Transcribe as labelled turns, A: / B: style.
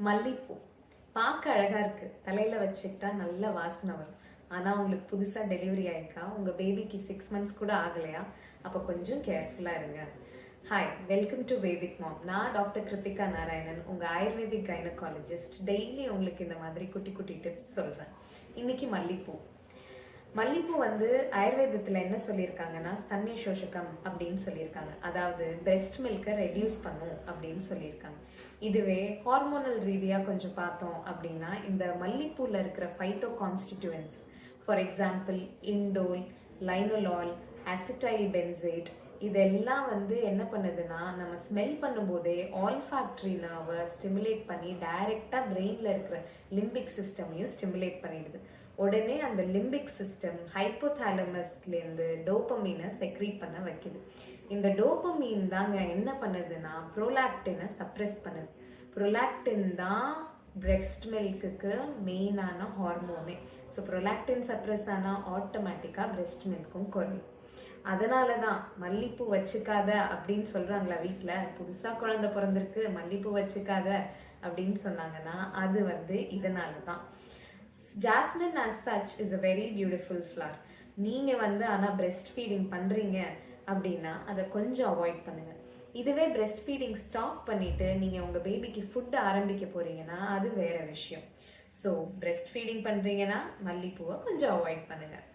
A: மல்லிப்பூ பார்க்க அழகா இருக்கு, தலையில வச்சுக்கிட்டா நல்ல வாசனை வரும். ஆனா உங்களுக்கு புதுசா டெலிவரி ஆயிருக்கா, உங்க பேபிக்கு 6 months கூட ஆகலையா? அப்ப கொஞ்சம் கேர்ஃபுல்லா இருங்க. ஹாய், வெல்கம் டு வேதிக் மாம். நான் டாக்டர் கிருத்திகா நாராயணன், உங்க ஆயுர்வேதிக் கைனகாலஜிஸ்ட். டெய்லி உங்களுக்கு இந்த மாதிரி குட்டி குட்டி டிப்ஸ் சொல்றேன். இன்னைக்கு மல்லிப்பூ. மல்லிப்பூ ஆயுர்வேதத்தில் என்ன சொல்லியிருக்காங்கன்னா, ஸ்தன்ய சோஷகம் அப்படின்னு சொல்லியிருக்காங்க. அதாவது பிரெஸ்ட் மில்கை ரெடியூஸ் பண்ணும் அப்படின்னு சொல்லியிருக்காங்க. இதுவே ஹார்மோனல் ரீதியாக கொஞ்சம் பார்த்தோம் அப்படின்னா, இந்த மல்லிப்பூவில் இருக்கிற phytoconstituents, for example indole, linalool, acetyl benzoate, இதெல்லாம் என்ன பண்ணுதுன்னா, நம்ம ஸ்மெல் பண்ணும்போதே ஆல்ஃபாக்டரி நர்வை ஸ்டிமுலேட் பண்ணி டைரெக்டாக பிரெயினில் இருக்கிற லிம்பிக் சிஸ்டமையும் ஸ்டிமுலேட் பண்ணிடுது. உடனே அந்த லிம்பிக் சிஸ்டம் ஹைப்போதாலமஸ்லேருந்து டோபமீனை செக்ரீட் பண்ண வைக்குது. இந்த டோபமீன் தாங்க என்ன பண்ணுதுன்னா, ப்ரோலாக்டினை சப்ரெஸ் பண்ணுது. ப்ரோலாக்டின் தான் பிரெஸ்ட் மில்க்குக்கு மெயினான ஹார்மோனே. ஸோ ப்ரோலாக்டின் சப்ரெஸ் ஆனால் ஆட்டோமேட்டிக்காக பிரெஸ்ட் மில்க்கும் குறையும். அதனால தான் மல்லிப்பூ வச்சுக்காத அப்படின்னு சொல்கிறாங்களா, வீட்டில் புதுசாக குழந்தை பிறந்திருக்கு மல்லிப்பூ வச்சுக்காத அப்படின்னு சொன்னாங்கன்னா, அது இதனால தான். Jasmine as such is a very beautiful flower. நீங்கள் ஆனால் breast feeding பண்ணுறீங்க அப்படின்னா அதை கொஞ்சம் அவாய்ட் பண்ணுங்கள். இதுவே breast feeding ஸ்டாப் பண்ணிவிட்டு நீங்கள் உங்கள் பேபிக்கு ஃபுட்டு ஆரம்பிக்க போகிறீங்கன்னா அது வேறு விஷயம். ஸோ breast feeding பண்ணுறீங்கன்னா மல்லிப்பூவை கொஞ்சம் அவாய்ட் பண்ணுங்கள்.